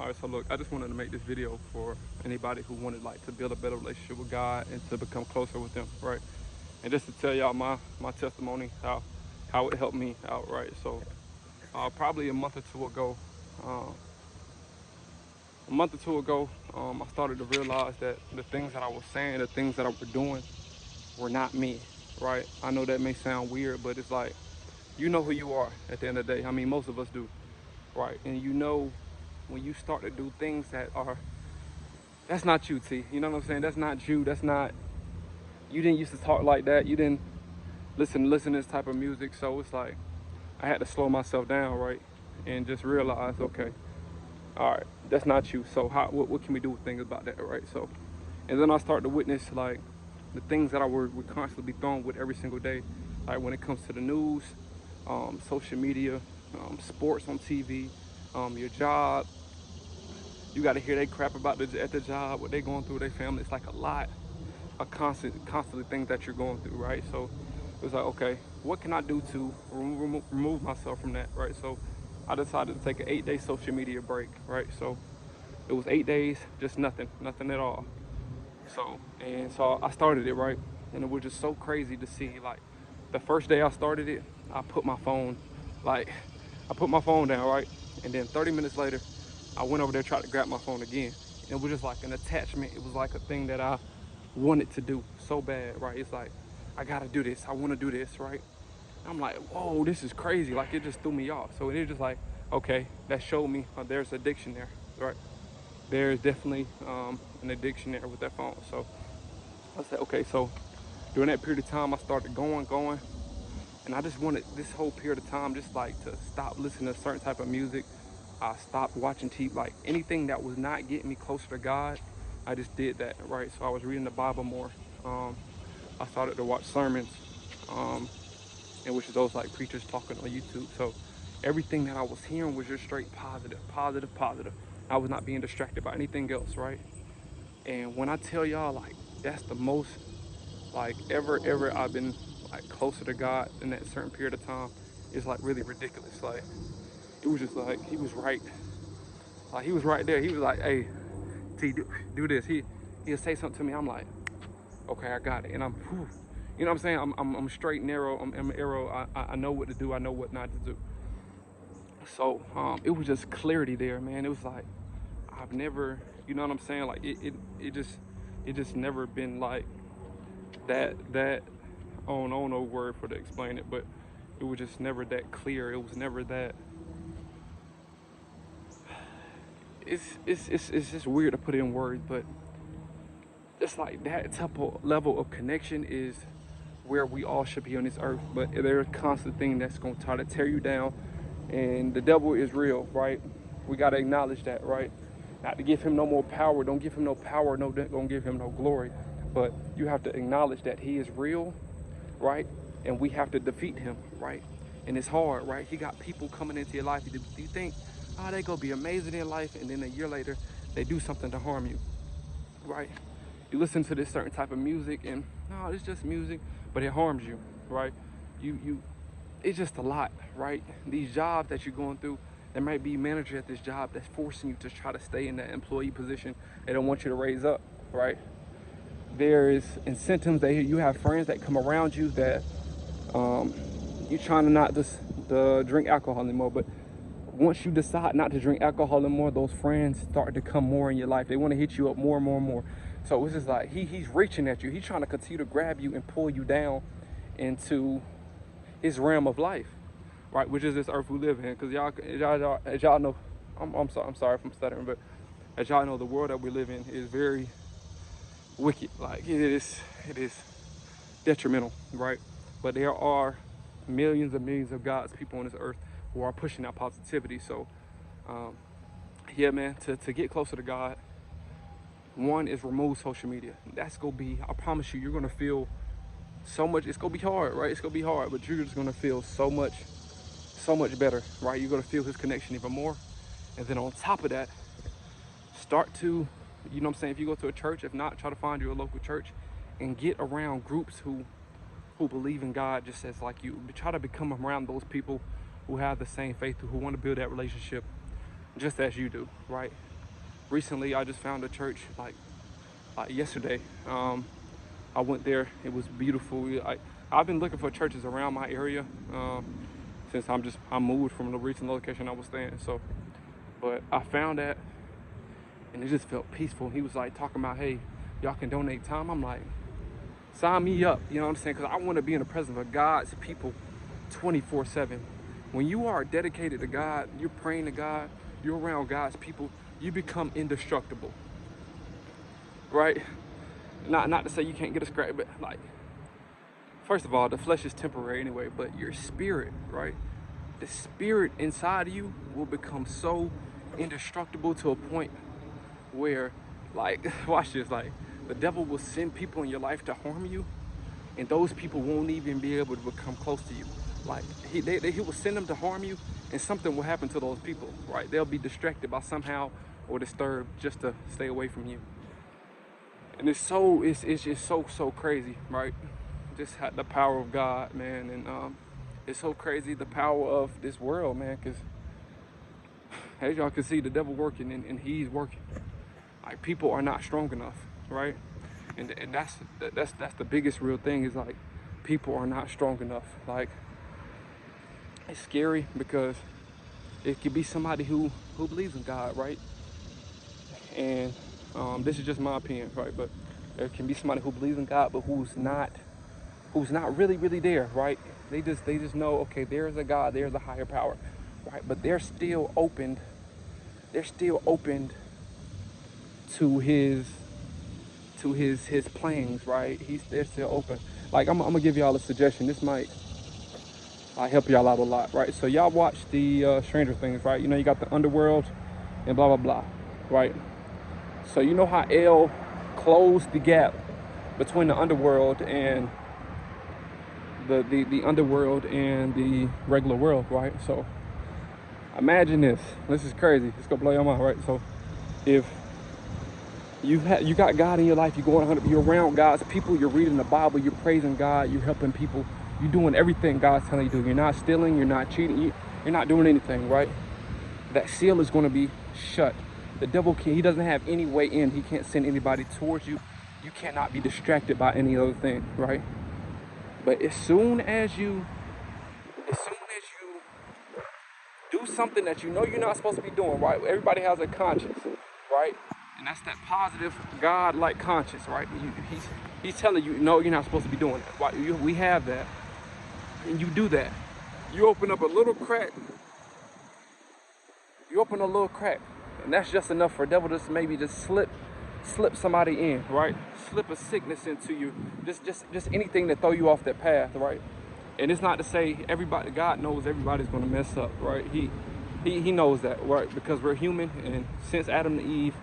All right, so look, I just wanted to make this video for anybody who wanted like to build a better relationship with God and to become closer with Him, right? And just to tell y'all my testimony, how it helped me out, right? So probably uh, a month or two ago, I started to realize that the things that I was saying, the things that I was doing, were not me, right? I know that may sound weird, but it's like you know who you are at the end of the day. I mean, most of us do, right? And you know when you start to do things that's not you, T. You know what I'm saying? That's not you. That's not you. Didn't used to talk like that. You didn't listen to this type of music. So it's like I had to slow myself down, right, and just realize, okay, all right, that's not you. So what can we do with things about that, right? So, and then I start to witness like the things that I would constantly be thrown with every single day, like when it comes to the news, social media, sports on TV, your job. You got to hear they crap about at the job, what they going through, their family. It's like a lot of constantly things that you're going through, right? So it was like, okay, what can I do to remove myself from that, right? So I decided to take an 8-day social media break, right? So it was 8 days, just nothing at all. So I started it, right? And it was just so crazy to see, like, the first day I started it, I put my phone, like, I put my phone down, right? And then 30 minutes later, I went over there, tried to grab my phone again. And it was just like an attachment. It was like a thing that I wanted to do so bad, right? It's like, I gotta do this. I wanna do this, right? I'm like, whoa, this is crazy. Like, it just threw me off. So it is just like, okay, that showed me there's addiction there, right? There's definitely an addiction there with that phone. So I said, okay, so during that period of time, I started going, and I just wanted this whole period of time just like to stop listening to certain type of music. I stopped watching TV, like anything that was not getting me closer to God. I just did that, right? So I was reading the Bible more. I started to watch sermons, um, and which is those like preachers talking on YouTube. So everything that I was hearing was just straight positive. I was not being distracted by anything else, right? And when I tell y'all, like, that's the most, like, ever I've been, like, closer to God in that certain period of time, it's, like, really ridiculous. Like, it was just, like, he was right. Like, he was right there. He was like, hey, T, do this. He'll say something to me. I'm like, okay, I got it. And I'm, whew, you know what I'm saying? I'm straight and narrow. I'm arrow. I know what to do. I know what not to do. So it was just clarity there, man. It was like, I've never, you know what I'm saying? Like, it just never been like that I don't know word for to explain it, but it was just never that clear. It was never that. It's just weird to put it in words, but it's like that type of level of connection is where we all should be on this earth. But there's a constant thing that's gonna try to tear you down, and the devil is real, right? We gotta acknowledge that, right? Not to give him no more power. Don't give him no power. No, don't give him no glory. But you have to acknowledge that he is real, right? And we have to defeat him, right? And it's hard, right? He got people coming into your life. Do you think, oh, they gonna be amazing in life, and then a year later, they do something to harm you, right? You listen to this certain type of music, and no, it's just music, but it harms you, right? It's just a lot, right? These jobs that you're going through, there might be a manager at this job that's forcing you to try to stay in that employee position. They don't want you to raise up, right? There is incentives that you have friends that come around you that you're trying to not just drink alcohol anymore, but once you decide not to drink alcohol anymore, those friends start to come more in your life. They want to hit you up more and more and more. So it's just like he's reaching at you. He's trying to continue to grab you and pull you down into his realm of life, right? Which is this earth we live in. Because as y'all know, I'm sorry if I'm stuttering, but as y'all know, the world that we live in is very wicked. Like it is detrimental, right? But there are millions and millions of God's people on this earth who are pushing that positivity. So, yeah, man, to get closer to God, one is remove social media. That's gonna be, I promise you, you're gonna feel so much. It's gonna be hard, right? It's gonna be hard, but you're just gonna feel so much better, right? You're gonna feel his connection even more. And then on top of that, start to, you know what I'm saying, if you go to a church, if not, try to find you a local church and get around groups who believe in God just as like you. Try to become around those people who have the same faith, who want to build that relationship. just as you do, right? Recently, I just found a church like yesterday. I went there. It was beautiful. I've been looking for churches around my area since I moved from the recent location I was staying. So, but I found that, and it just felt peaceful. He was like talking about, hey, y'all can donate time. I'm like, sign me up. You know what I'm saying? Because I want to be in the presence of God's people 24/7. When you are dedicated to God, you're praying to God, you're around God's people, you become indestructible, right? Not to say you can't get a scratch, but like, first of all, the flesh is temporary anyway, but your spirit, right? The spirit inside of you will become so indestructible to a point where, like, watch this, like, the devil will send people in your life to harm you, and those people won't even be able to become close to you. Like, he will send them to harm you, and something will happen to those people, right? They'll be distracted by somehow or disturbed just to stay away from you. And it's just so crazy, right? Just the power of God, man. And it's so crazy, the power of this world, man, because as y'all can see, the devil working, and he's working. Like, people are not strong enough, right? And that's the biggest real thing, is like, people are not strong enough. Like, it's scary because it could be somebody who believes in God, right? And this is just my opinion, right? But there can be somebody who believes in God, but who's not really there, right? They just know, okay, there's a God, there's a higher power, right? But they're still open to his plans, right? They're still open. Like, I'm gonna give y'all a suggestion. This might help y'all out a lot, right? So y'all watch the Stranger Things, right? You know, you got the underworld and blah blah blah, right? So you know how Elle closed the gap between the underworld and the underworld and the regular world, right? So imagine this. This is crazy. It's gonna blow your mind, right? So if you got God in your life, you're around God's people, you're reading the Bible, you're praising God, you're helping people, you're doing everything God's telling you to do. You're not stealing, you're not cheating, you're not doing anything, right? That seal is going to be shut. The devil he doesn't have any way in. He can't send anybody towards you. You cannot be distracted by any other thing, right? But as soon as you do something that you know you're not supposed to be doing, right? Everybody has a conscience, right? And that's that positive God-like conscience, right? He's telling you, no, you're not supposed to be doing that. Right? We have that, and you do that. You open up a little crack. You open a little crack, and that's just enough for a devil to maybe just slip somebody in, right? Slip a sickness into you. Just anything that throw you off that path, right? And it's not to say everybody, God knows everybody's gonna mess up, right? He knows that, right? Because we're human, and since Adam and Eve,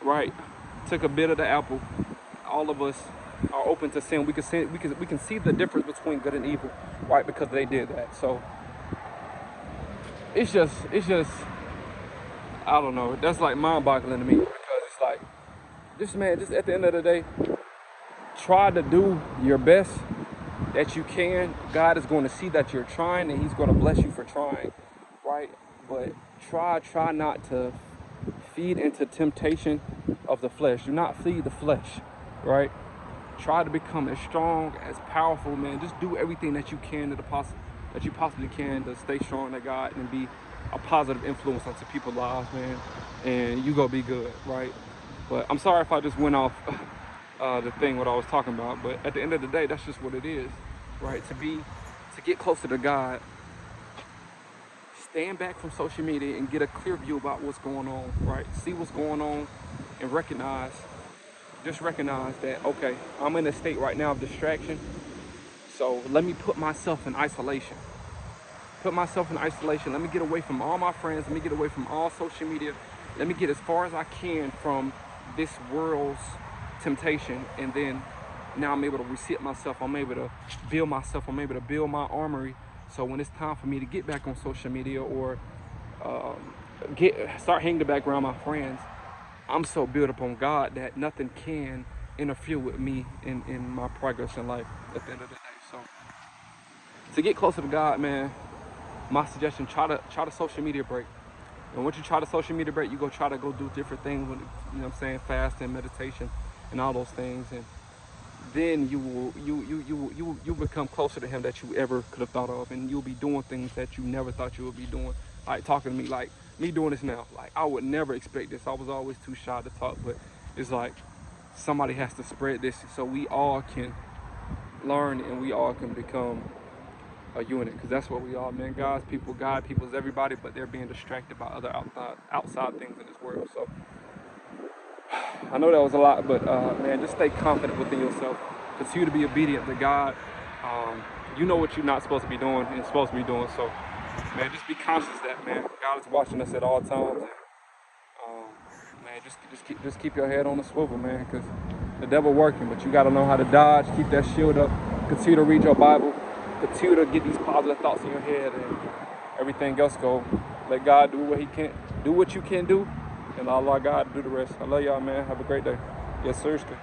right, took a bit of the apple, all of us are open to sin. We can see the difference between good and evil, right? Because they did that. So it's just I don't know. That's like mind-boggling to me, because it's like, just at the end of the day, try to do your best that you can. God is going to see that you're trying, and he's going to bless you for trying, right? But try not to feed into temptation of the flesh. Do not feed the flesh, right? Try to become as strong, as powerful, man. Just do everything that you can that you possibly can to stay strong to God and be a positive influence onto people's lives, man. And you gonna be good, right? But I'm sorry if I just went off the thing what I was talking about. But at the end of the day, that's just what it is, right? To get closer to God, stand back from social media and get a clear view about what's going on, right? See what's going on and recognize that, okay, I'm in a state right now of distraction. So let me put myself in isolation. Let me get away from all my friends. Let me get away from all social media. Let me get as far as I can from this world's temptation. And then now I'm able to reset myself. I'm able to build myself. I'm able to build my armory. So when it's time for me to get back on social media or start hanging back around my friends, I'm so built up on God that nothing can interfere with me in my progress in life at the end of the day. So to get closer to God, man, my suggestion, try to social media break. And once you try to social media break, you go try to go do different things with, you know what I'm saying, fasting, meditation, and all those things. And then you become closer to him that you ever could have thought of, and you'll be doing things that you never thought you would be doing. Like talking to me, like me doing this now. Like I would never expect this. I was always too shy to talk, but it's like somebody has to spread this so we all can learn and we all can become a unit, because that's what we are, man. God's people, God people is everybody, but they're being distracted by other outside things in this world. So I know that was a lot, but man, just stay confident within yourself. Continue to be obedient to God. You know what you're not supposed to be doing and supposed to be doing. So, man, just be conscious that, man, God is watching us at all times. And, man, just keep your head on the swivel, man, because the devil working, but you got to know how to dodge. Keep that shield up. Continue to read your Bible. Continue to get these positive thoughts in your head, and everything else go. Let God do what He can. Do what you can do, and allow God to do the rest. I love y'all, man. Have a great day. Yes, seriously.